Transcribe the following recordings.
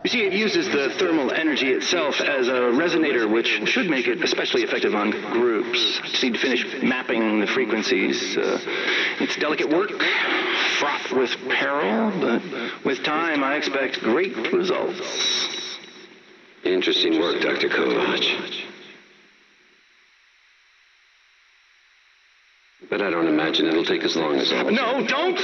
You see, it uses the thermal energy itself as a resonator, which should make it especially effective on groups. Just need to finish mapping the frequencies. It's delicate work, fraught with peril, but with time, I expect great results. Interesting work, Dr. Kovach. But I don't imagine it'll take as long as all. No, don't!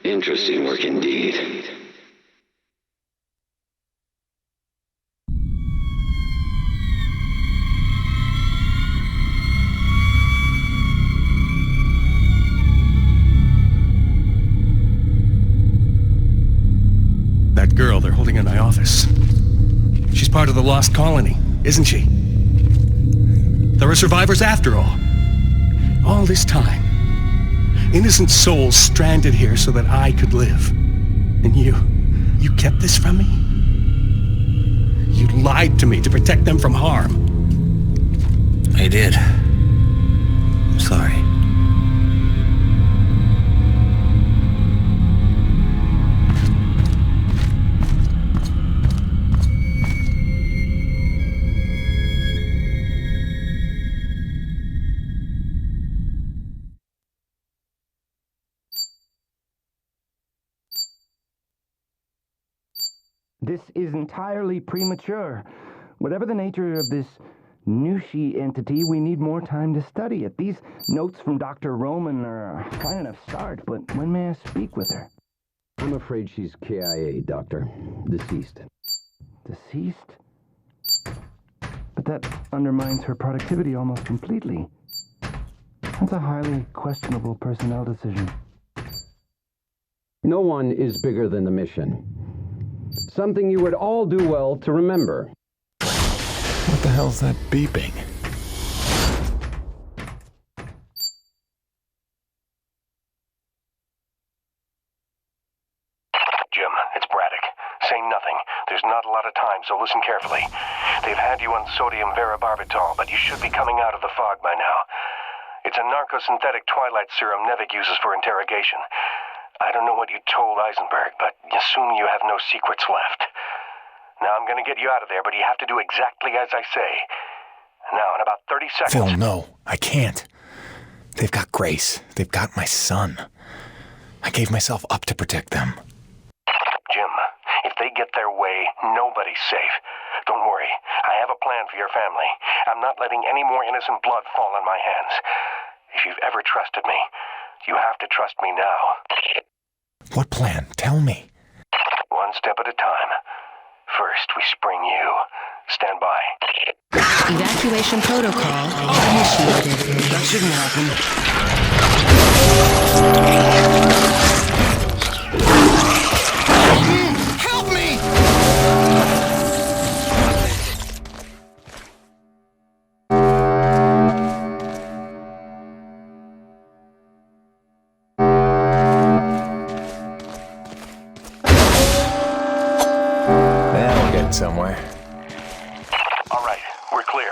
Interesting work indeed. That girl they're holding in my office. She's part of the lost colony, isn't she? There are survivors after all. All this time. Innocent souls stranded here so that I could live. And you kept this from me? You lied to me to protect them from harm. I did. I'm sorry. This is entirely premature. Whatever the nature of this Nushi entity, we need more time to study it. These notes from Dr. Roman are a fine enough start, but when may I speak with her? I'm afraid she's KIA, Doctor. Deceased. Deceased? But that undermines her productivity almost completely. That's a highly questionable personnel decision. No one is bigger than the mission. Something you would all do well to remember. What the hell's that beeping? Jim, it's Braddock. Say nothing. There's not a lot of time, so listen carefully. They've had you on sodium varibarbital, but you should be coming out of the fog by now. It's a narcosynthetic twilight serum Nevik uses for interrogation. I don't know what you told Eisenberg, but assume you have no secrets left. Now, I'm going to get you out of there, but you have to do exactly as I say. Now, in about 30 seconds... Phil, no, I can't. They've got Grace. They've got my son. I gave myself up to protect them. Jim, if they get their way, nobody's safe. Don't worry, I have a plan for your family. I'm not letting any more innocent blood fall on my hands. If you've ever trusted me, you have to trust me now. What plan? Tell me. One step at a time. First, we spring you. Stand by. Evacuation protocol initiated. That shouldn't happen. Help me! That'll get somewhere. All right, we're clear.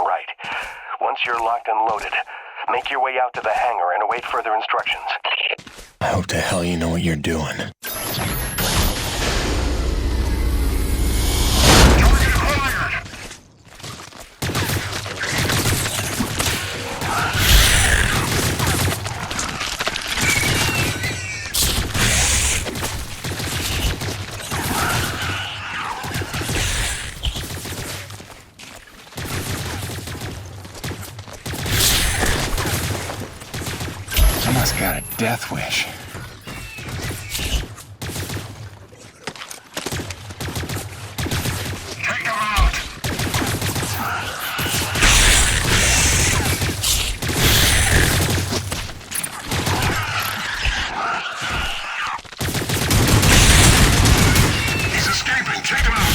right. Once you're locked and loaded, make your way out to the hangar and await further instructions. I hope to hell you know what you're doing. Someone's got a death wish. Take him out! He's escaping! Take him out!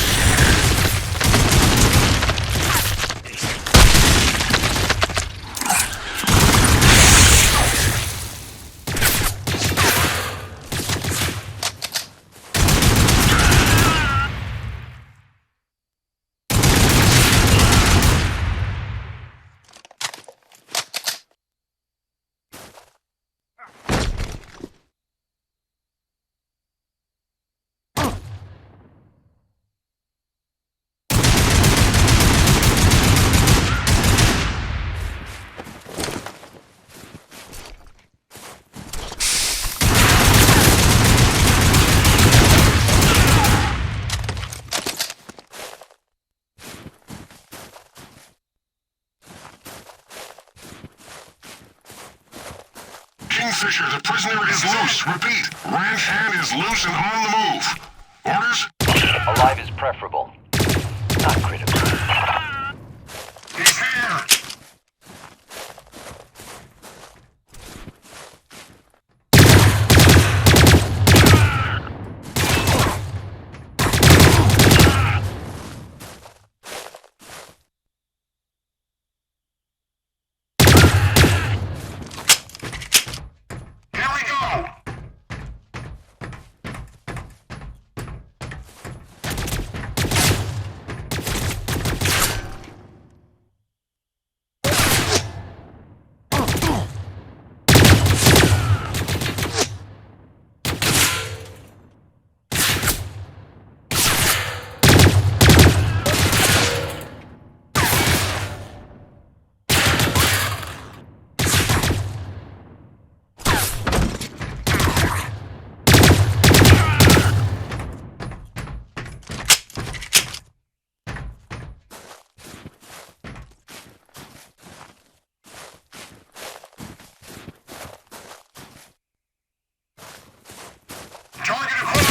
Kingfisher, the prisoner is loose. Repeat, Ranch Hand is loose and on the move. Orders? Alive is preferable. Not critical. He's here! Here we go! Target acquired!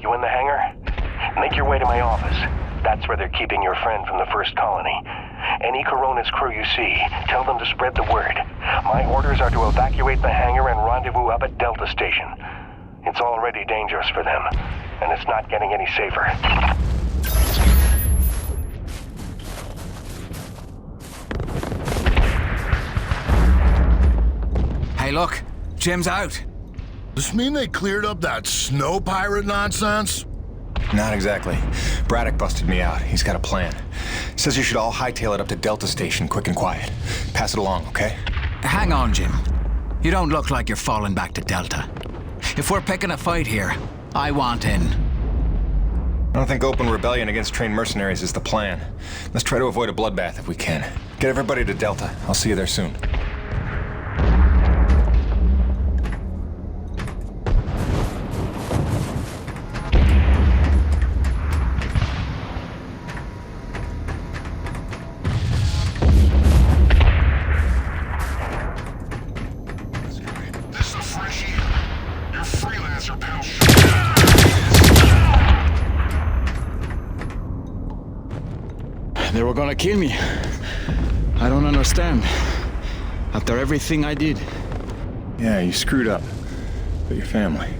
You in the hangar? Make your way to my office. That's where they're keeping your friend from the first colony. Any Coronis crew you see, tell them to spread the word. My orders are to evacuate the hangar and rendezvous up at Delta Station. It's already dangerous for them, and it's not getting any safer. Hey, look. Jim's out. Does this mean they cleared up that snow pirate nonsense? Not exactly. Braddock busted me out. He's got a plan. Says you should all hightail it up to Delta Station, quick and quiet. Pass it along, okay? Hang on, Jim. You don't look like you're falling back to Delta. If we're picking a fight here, I want in. I don't think open rebellion against trained mercenaries is the plan. Let's try to avoid a bloodbath if we can. Get everybody to Delta. I'll see you there soon. They were gonna kill me. I don't understand. After everything I did. Yeah, you screwed up. But your family.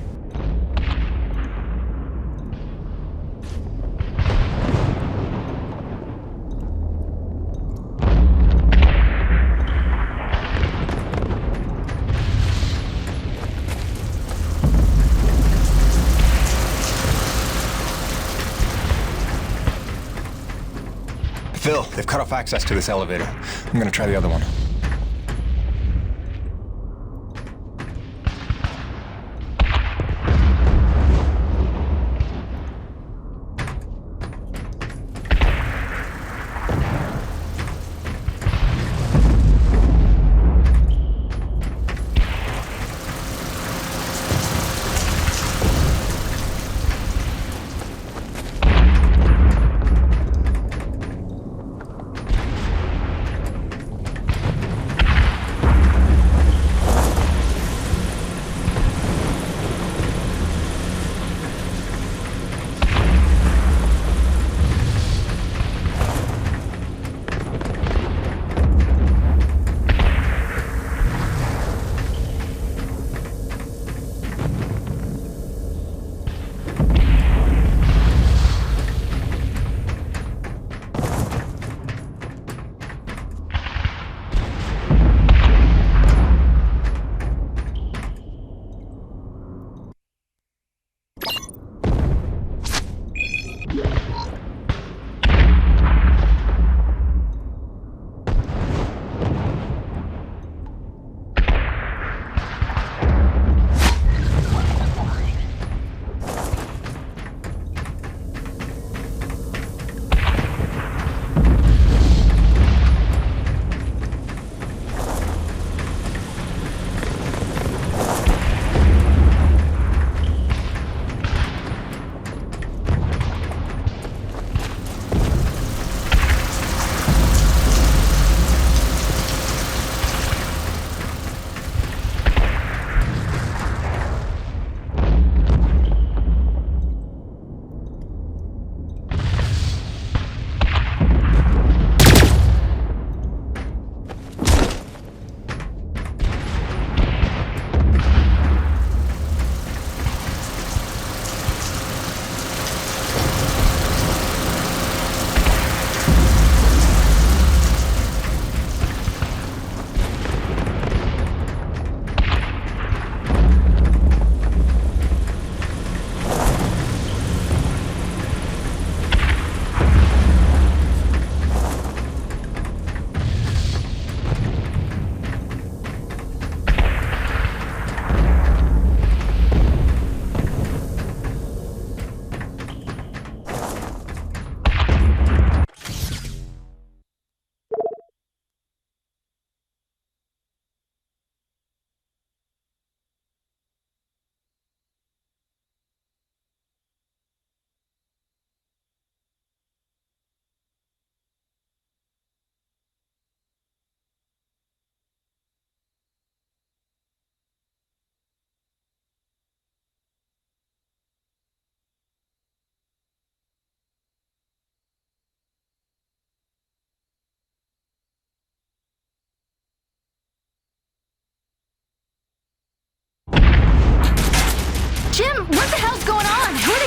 Phil, they've cut off access to this elevator. I'm gonna try the other one.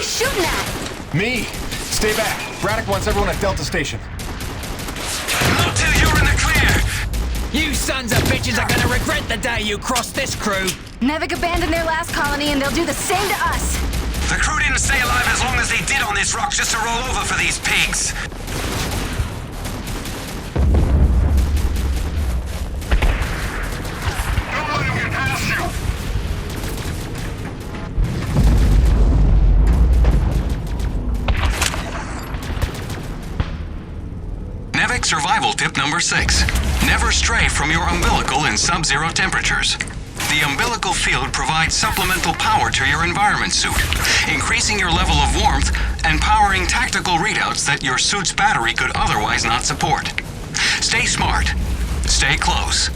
shooting at? Me! Stay back. Braddock wants everyone at Delta Station. Not till you're in the clear! You sons of bitches are gonna regret the day you crossed this crew. Nevik abandoned their last colony and they'll do the same to us. The crew didn't stay alive as long as they did on this rock just to roll over for these pigs. Don't let him get past you! Nevik survival tip number 6. Never stray from your umbilical in sub-zero temperatures. The umbilical field provides supplemental power to your environment suit, increasing your level of warmth and powering tactical readouts that your suit's battery could otherwise not support. Stay smart. Stay close.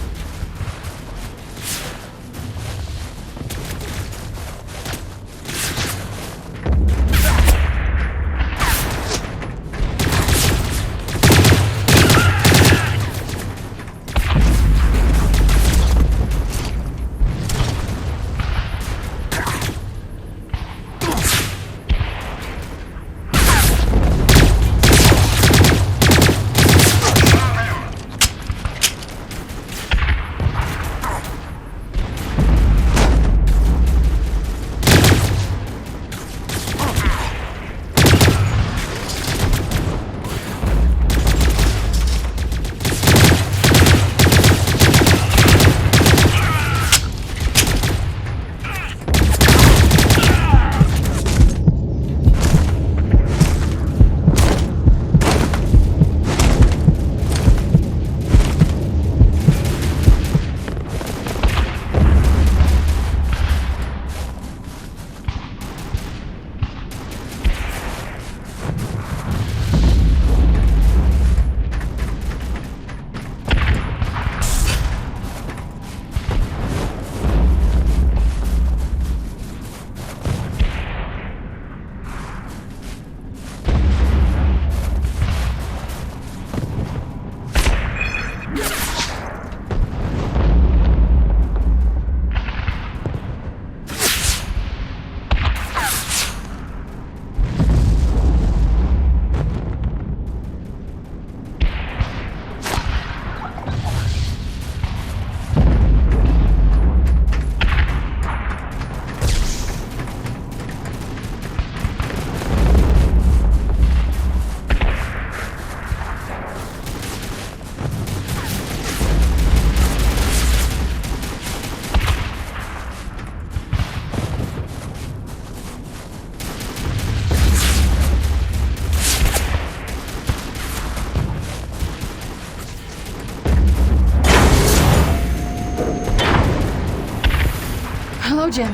Hello, Jim.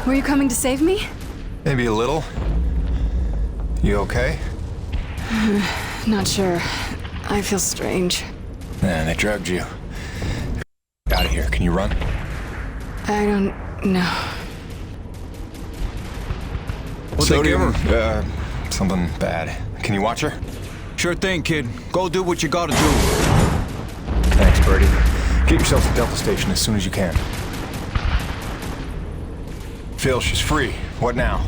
Were you coming to save me? Maybe a little. You okay? Not sure. I feel strange. Man, they drugged you. Out of here. Can you run? I don't know. What'd they give her? Something bad. Can you watch her? Sure thing, kid. Go do what you gotta do. Thanks, Birdie. Get yourself to Delta Station as soon as you can. Phil, she's free. What now?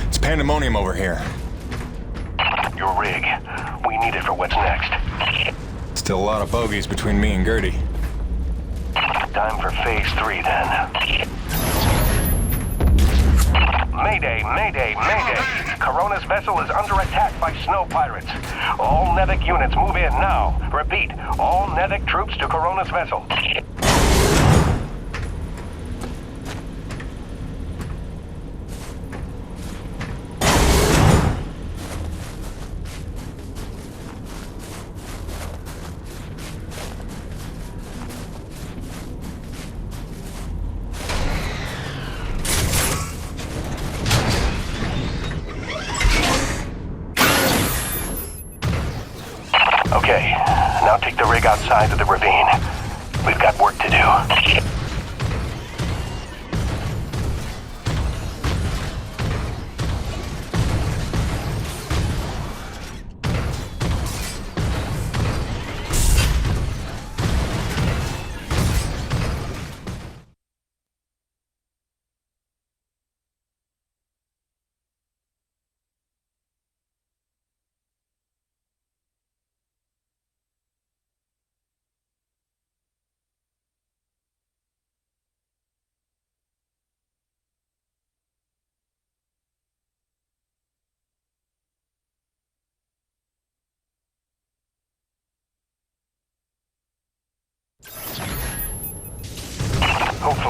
It's pandemonium over here. Your rig. We need it for what's next. Still a lot of bogeys between me and Gertie. Time for phase 3 then. Mayday, mayday, mayday. Corona's vessel is under attack by snow pirates. All Nevik units move in now. Repeat, all Nevik troops to Corona's vessel. Okay, now take the rig outside of the ravine. We've got work to do.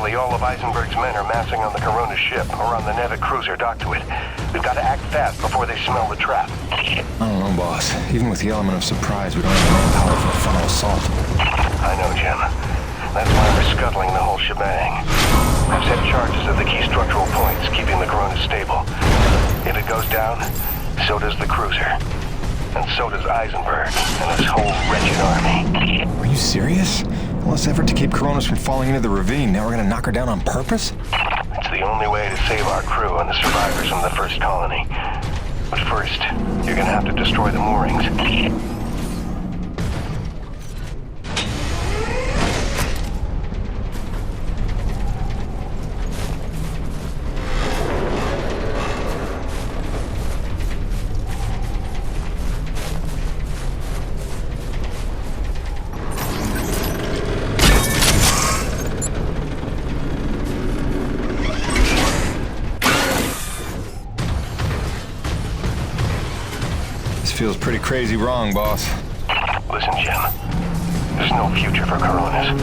Virtually all of Eisenberg's men are massing on the Corona ship or on the Nevik cruiser docked to it. We've got to act fast before they smell the trap. I don't know, boss. Even with the element of surprise, we don't have the manpower for a frontal assault. I know, Jim. That's why we're scuttling the whole shebang. I've set charges at the key structural points, keeping the Corona stable. If it goes down, so does the cruiser. And so does Eisenberg and his whole wretched army. Are you serious? All this effort to keep Coronas from falling into the ravine, now we're gonna knock her down on purpose? It's the only way to save our crew and the survivors from the first colony. But first, you're gonna have to destroy the moorings. Feels pretty crazy wrong, boss. Listen, Jim. There's no future for Coronas.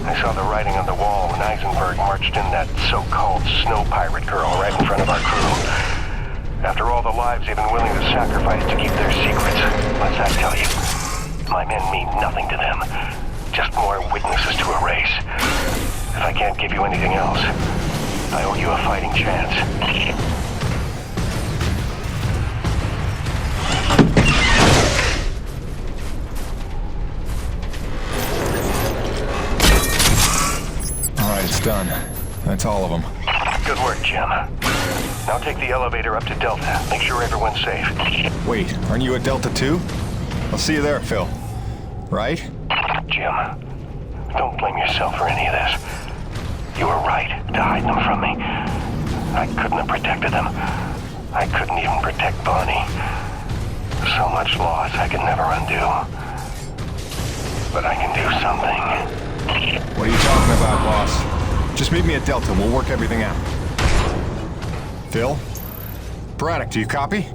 I saw the writing on the wall when Eisenberg marched in that so-called snow pirate girl right in front of our crew. After all the lives they've been willing to sacrifice to keep their secrets, what's that tell you? My men mean nothing to them. Just more witnesses to erase. If I can't give you anything else, I owe you a fighting chance. It's done. That's all of them. Good work, Jim. Now take the elevator up to Delta. Make sure everyone's safe. Wait, aren't you at Delta too? I'll see you there, Phil. Right? Jim, don't blame yourself for any of this. You were right to hide them from me. I couldn't have protected them. I couldn't even protect Bonnie. So much loss I could never undo. But I can do something. What are you talking about, boss? Just meet me at Delta. We'll work everything out. Phil? Braddock, do you copy?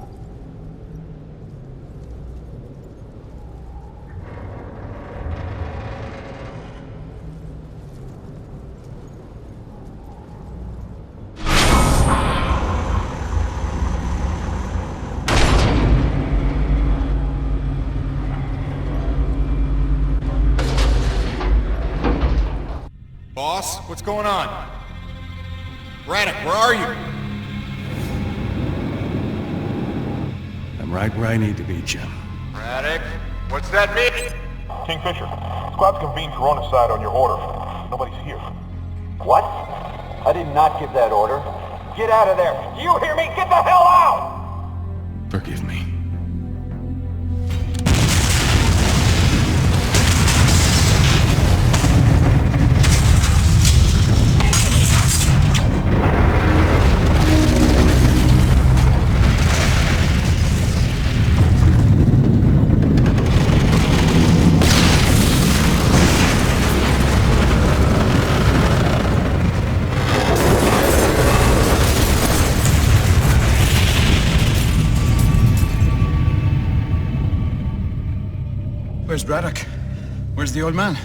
Boss, what's going on? Braddock, where are you? I'm right where I need to be, Jim. Braddock, what's that mean? Kingfisher, squad's convened Corona side on your order. Nobody's here. What? I did not give that order. Get out of there! Do you hear me? Get the hell out! Forgive me. Where's Braddock? Where's the old man?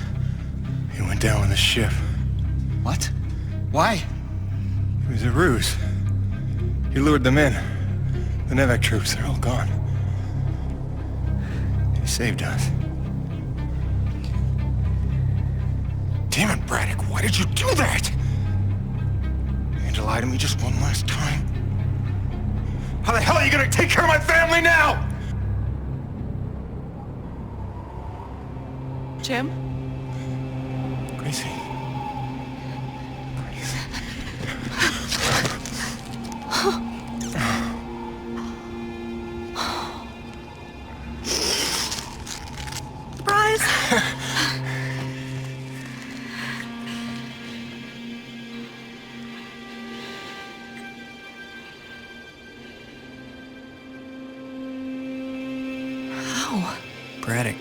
He went down with the ship. What? Why? It was a ruse. He lured them in. The Nevik troops, they're all gone. He saved us. Damn it, Braddock, why did you do that? You had to lie to me just one last time. How the hell are you gonna take care of my family now? Jim? Gracie. Surprise! How? Braddock.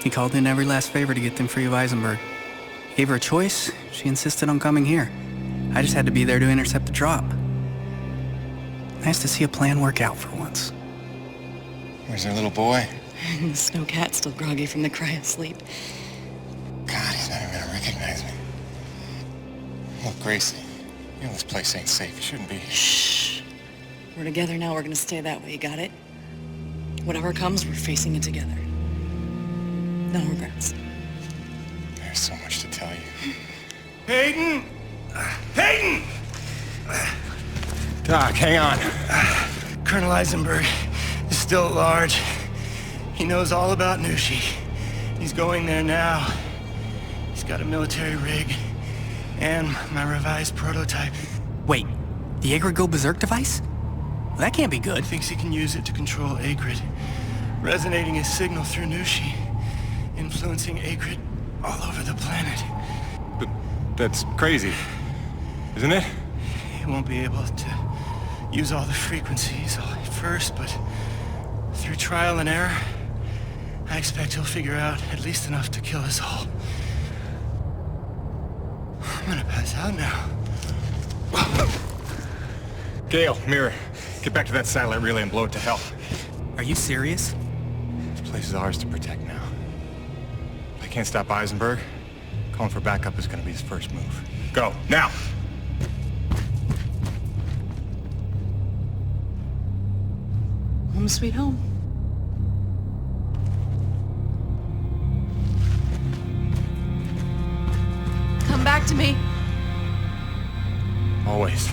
He called in every last favor to get them free of Eisenberg. Gave her a choice. She insisted on coming here. I just had to be there to intercept the drop. Nice to see a plan work out for once. Where's their little boy? The snow cat's still groggy from the cry of sleep. God, he's not even gonna recognize me. Look, Gracie, you know this place ain't safe. You shouldn't be here. Shh. We're together now. We're gonna stay that way. You got it? Whatever comes, we're facing it together. No regrets. There's so much to tell you. Peyton! Peyton! Doc, hang on. Colonel Eisenberg is still at large. He knows all about Nushi. He's going there now. He's got a military rig and my revised prototype. Wait, the Akrid go berserk device? Well, that can't be good. Thinks he can use it to control Akrid, resonating his signal through Nushi, influencing Akrid all over the planet. But that's crazy, isn't it? He won't be able to use all the frequencies at first, but through trial and error, I expect he'll figure out at least enough to kill us all. I'm gonna pass out now. Gale, Mirror, get back to that satellite relay and blow it to hell. Are you serious? This place is ours to protect now. If I can't stop Eisenberg, calling for backup is gonna be his first move. Go, now! Home sweet home. Come back to me. Always.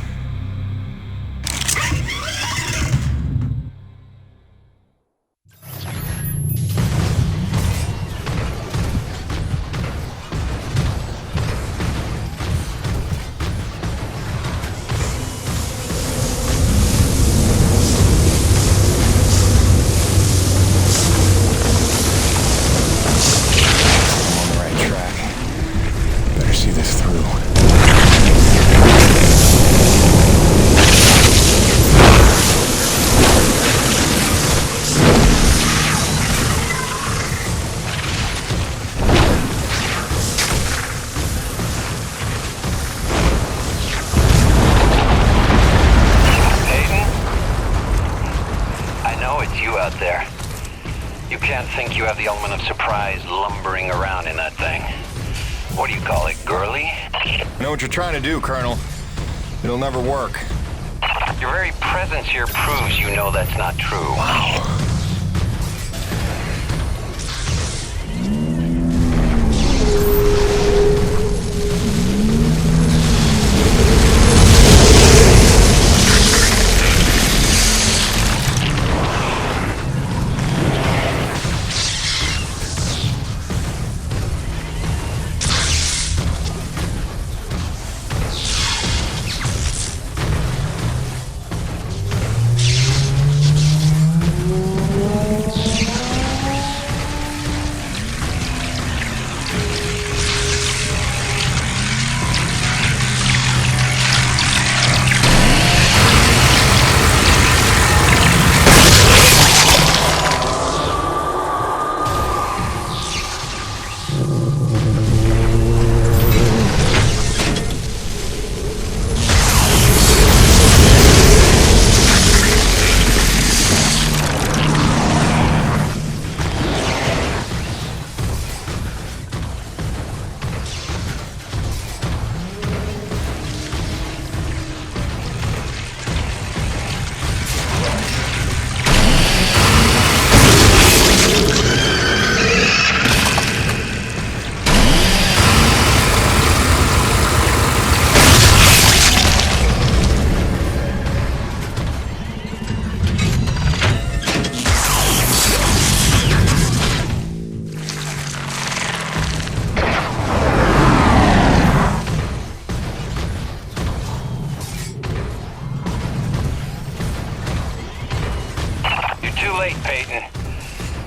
Trying to do, Colonel. It'll never work. Your very presence here proves you know that's not true. Wow.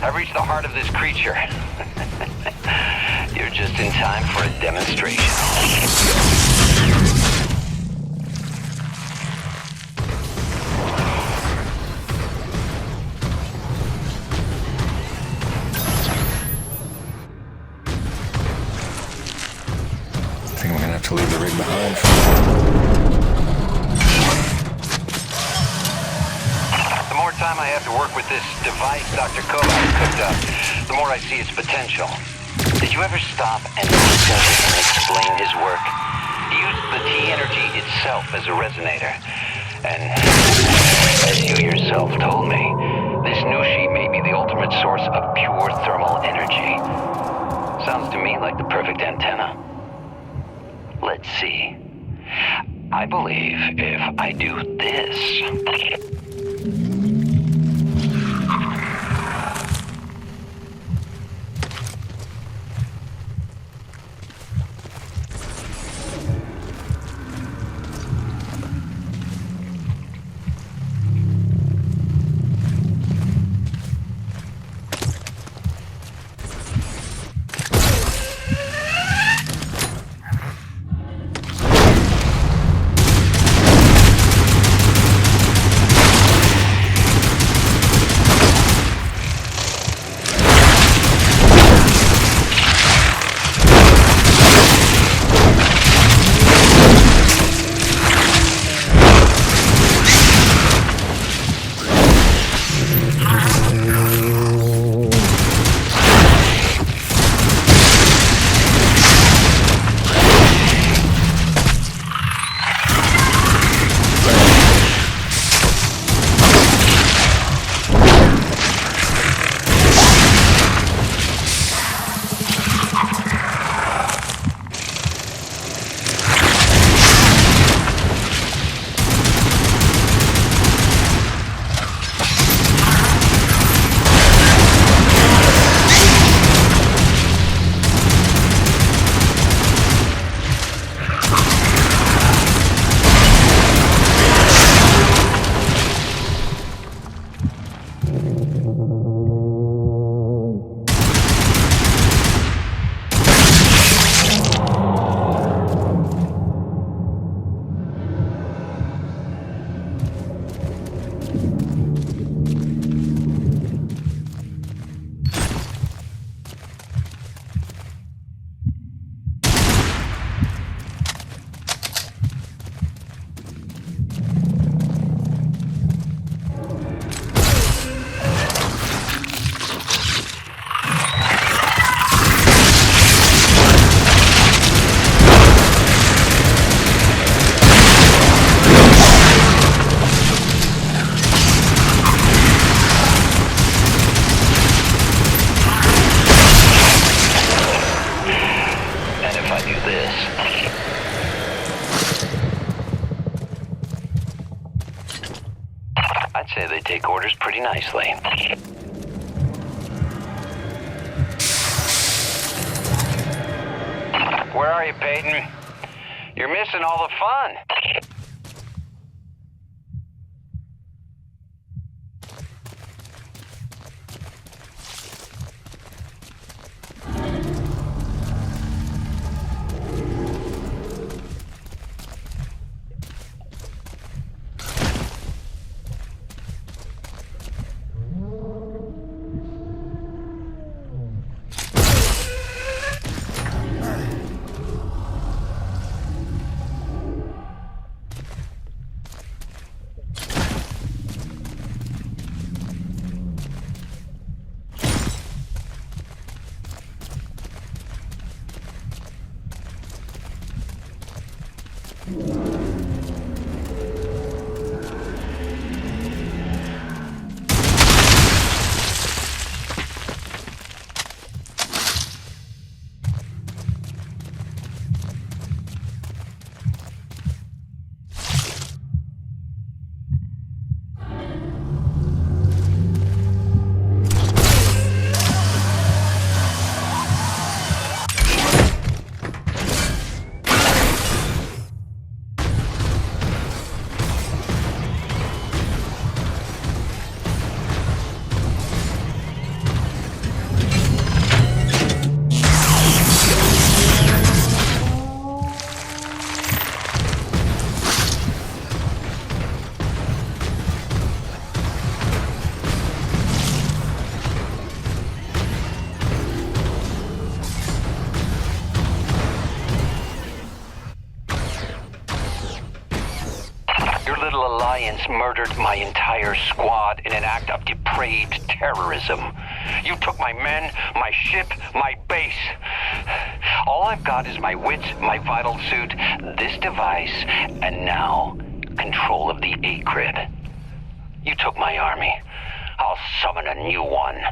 I've reached the heart of this creature. You're just in time for a demonstration. I think I'm gonna have to leave the rig behind. The more time I have to work with this device Dr. Kovacs cooked up, the more I see its potential. Did you ever stop and listen to him explain his work? Use the T-energy itself as a resonator. And as you yourself told me, this Nushi may be the ultimate source of pure thermal energy. Sounds to me like the perfect antenna. Let's see. I believe if I do this... I'd say they take orders pretty nicely. Where are you, Peyton? You're missing all the fun. Murdered my entire squad in an act of depraved terrorism. You took my men, my ship, my base. All I've got is my wits, my vital suit, this device, and now, control of the Acrid. You took my army. I'll summon a new one.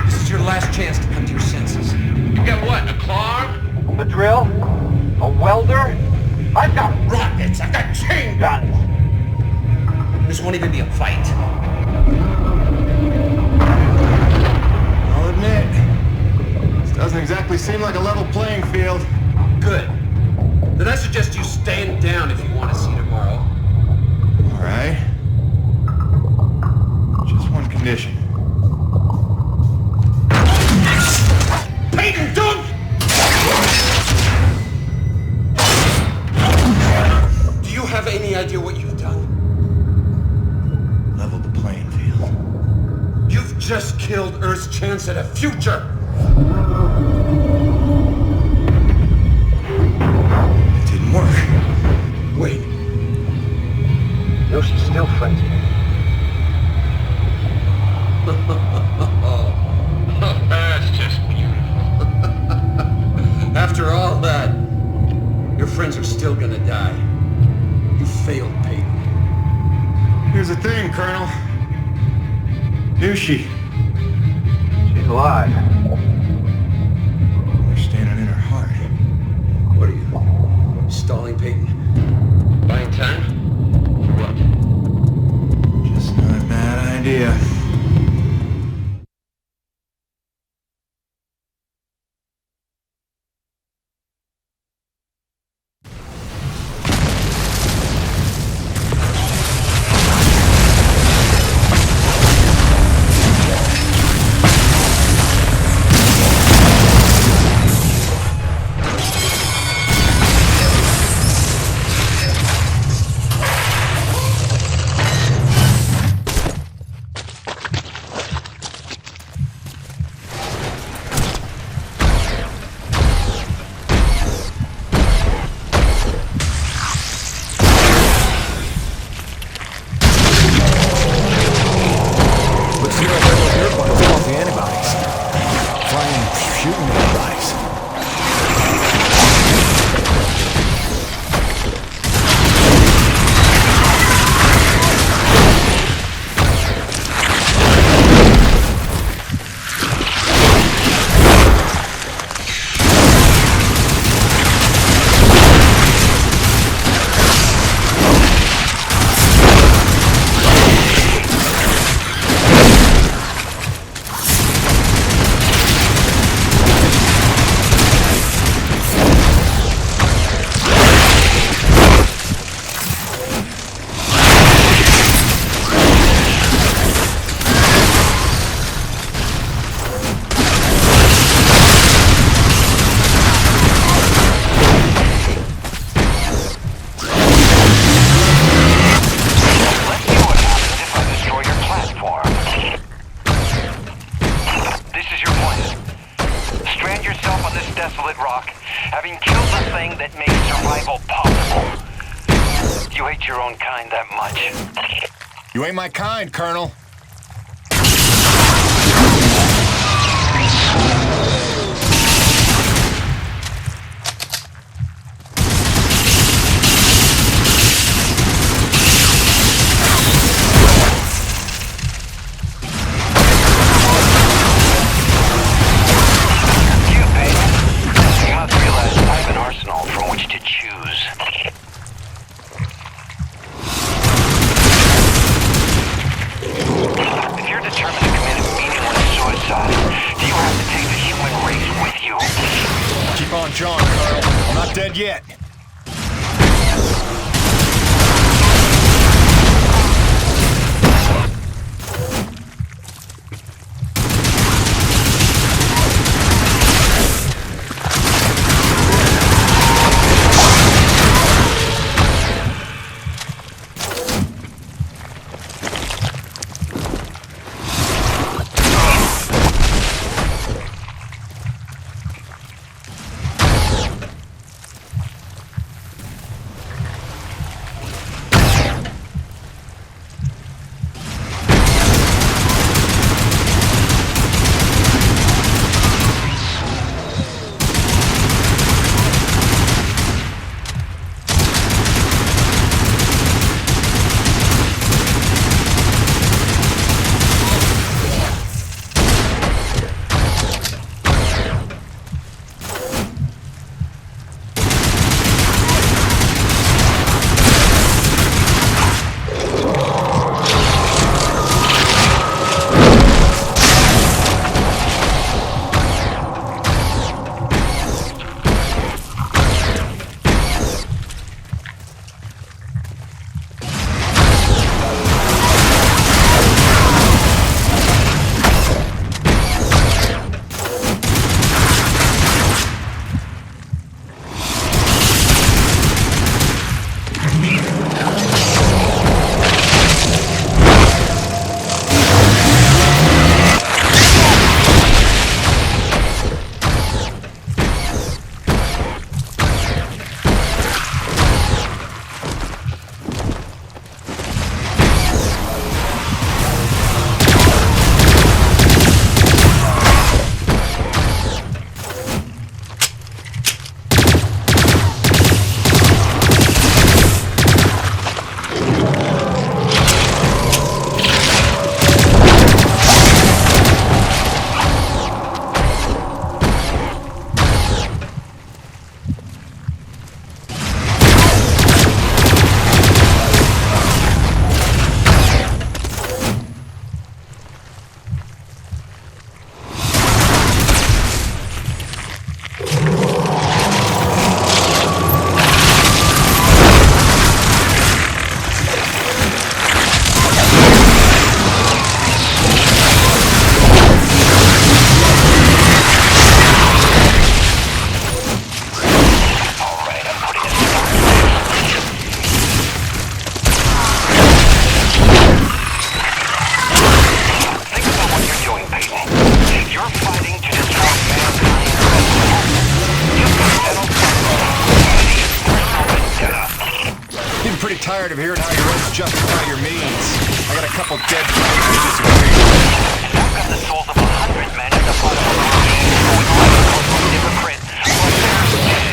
This is your last chance to come to your senses. You got what, a claw? A drill? A welder? I've got rockets! I've got chain guns! This won't even be a fight. I'll admit, this doesn't exactly seem like a level playing field. Good. Then I suggest you stand down if you want to see tomorrow. All right. Just one condition. Peyton, don't! Do you have any idea what you've done? Leveled the playing field. You've just killed Earth's chance at a future! It didn't work. Wait. No, she's still friends with me. That's just beautiful. After all that, your friends are still gonna die. You failed, Peyton. Here's the thing, Colonel. Nushi. She's alive. We're standing in her heart. What are you, stalling, Peyton? Buying time? What? Just not a bad idea. You ain't my kind, Colonel. Yet. tired of hearing how your ends justify your means. I got a couple dead friends who disagree. I've got the souls of 100 men at the bottom of the ravine going on a hypocrite, but they're dead.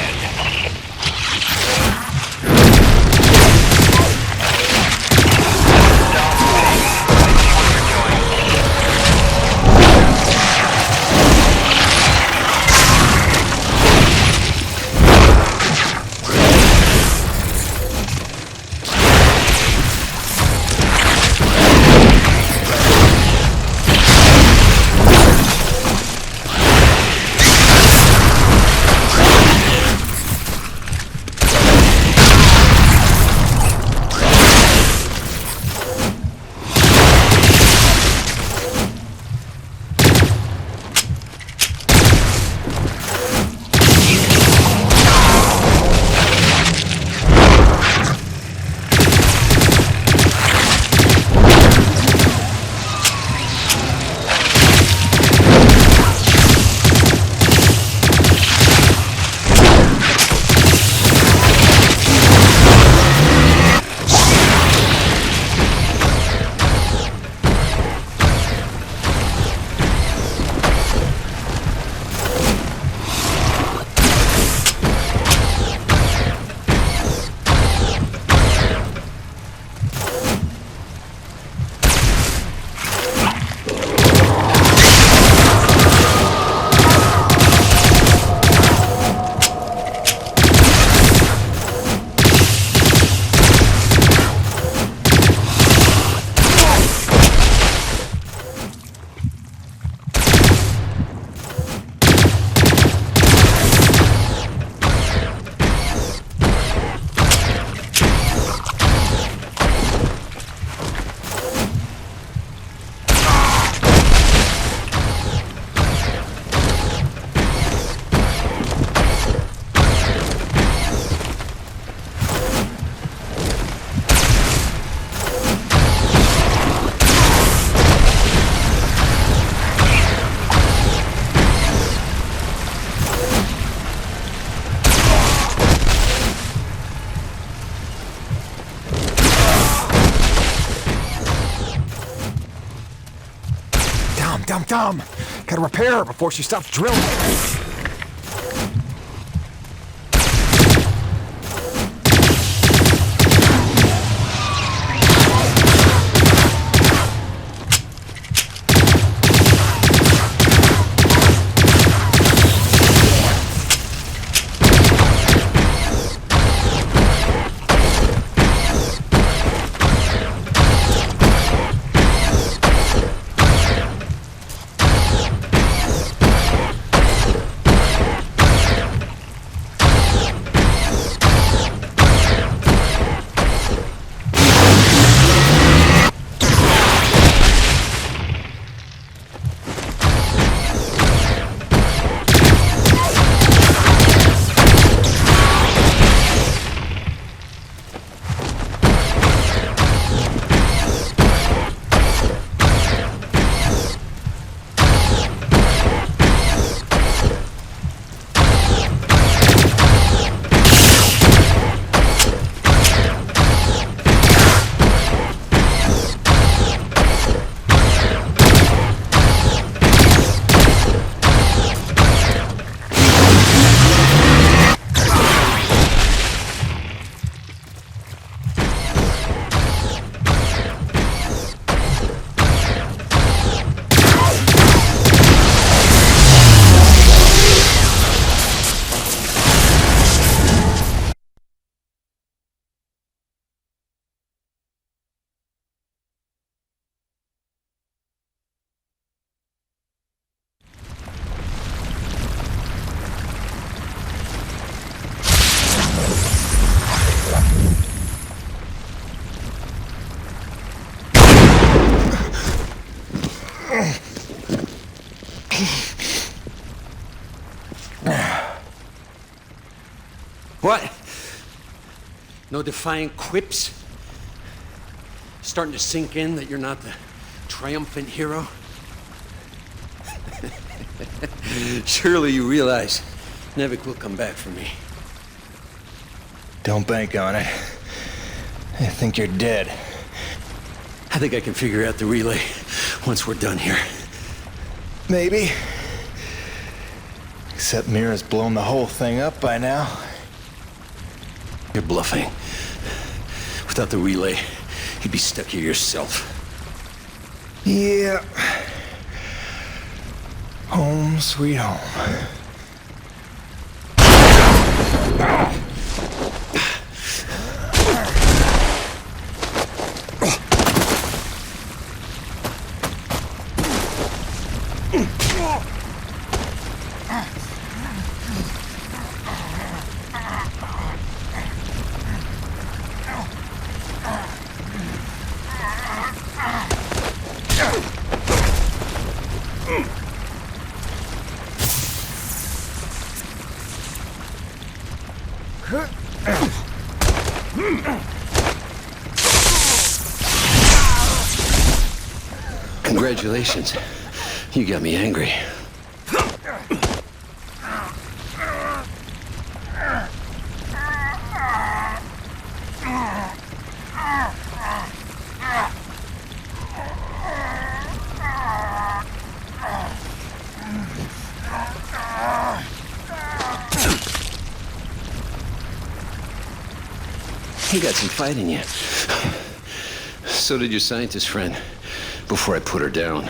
Dumb. Gotta repair her before she stops drilling. What? No defiant quips? Starting to sink in that you're not the triumphant hero? Surely you realize Nevik will come back for me. Don't bank on it. I think you're dead. I think I can figure out the relay once we're done here. Maybe. Except Mira's blown the whole thing up by now. You're bluffing. Without the relay, you'd be stuck here yourself. Yeah. Home sweet home. Congratulations. You got me angry. You got some fight in you. So did your scientist friend, before I put her down.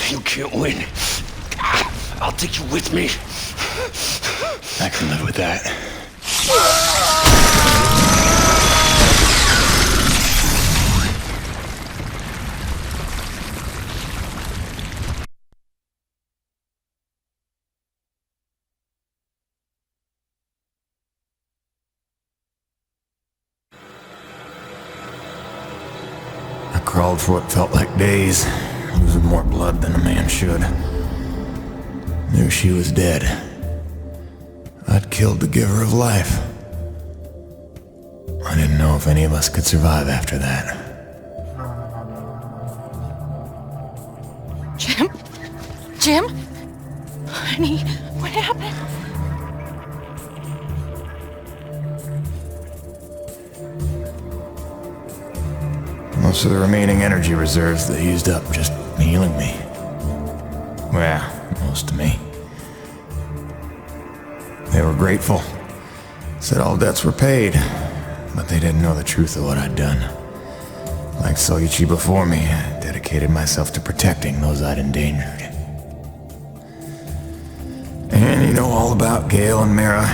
You can't win. I'll take you with me. I can live with that. I crawled for what felt like days, losing more blood than a man should. Knew she was dead. I'd killed the giver of life. I didn't know if any of us could survive after that. Jim? Jim? Honey, what happened? Most of the remaining energy reserves they used up just healing me. Well, most of me. They were grateful. Said all debts were paid, but they didn't know the truth of what I'd done. Like Soichi before me, I dedicated myself to protecting those I'd endangered. And you know all about Gale and Mira.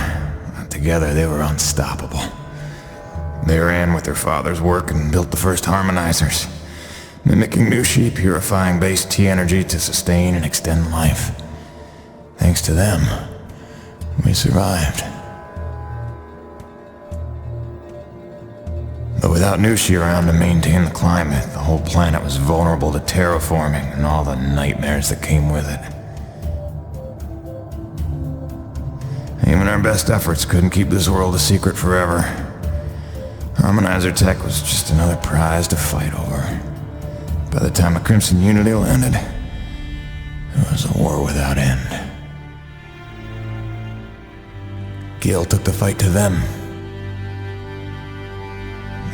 Together they were unstoppable. They ran with their father's work and built the first harmonizers, mimicking Nushi, purifying base T energy to sustain and extend life. Thanks to them, we survived. But without Nushi around to maintain the climate, the whole planet was vulnerable to terraforming and all the nightmares that came with it. Even our best efforts couldn't keep this world a secret forever. Harmonizer tech was just another prize to fight over. By the time a Crimson Unity landed, it was a war without end. Gale took the fight to them.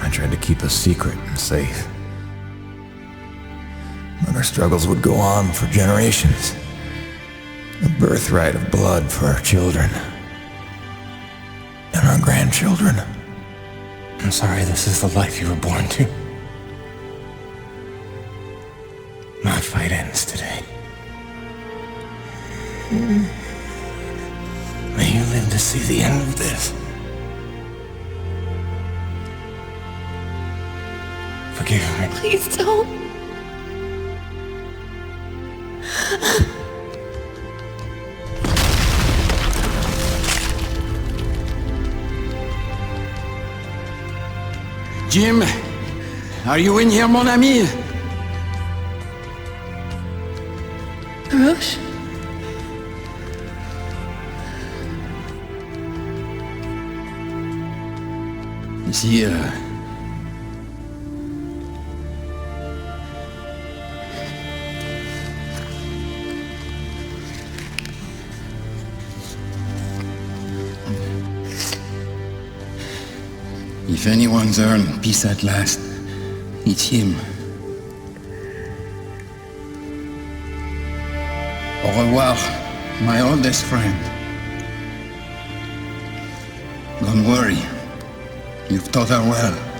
I tried to keep us secret and safe. But our struggles would go on for generations. A birthright of blood for our children. And our grandchildren. I'm sorry this is the life you were born to. My fight ends today. May you live to see the end of this. Forgive me. Please don't. Jim, are you in here, mon ami? Roche? Is he, If anyone's earned peace at last, it's him. Au revoir, my oldest friend. Don't worry, you've taught her well.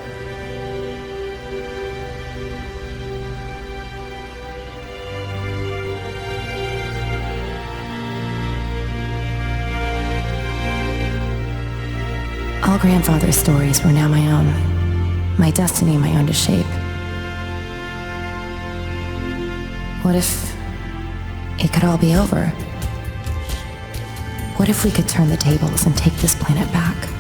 All grandfather's stories were now my own. My destiny my own to shape. What if it could all be over? What if we could turn the tables and take this planet back?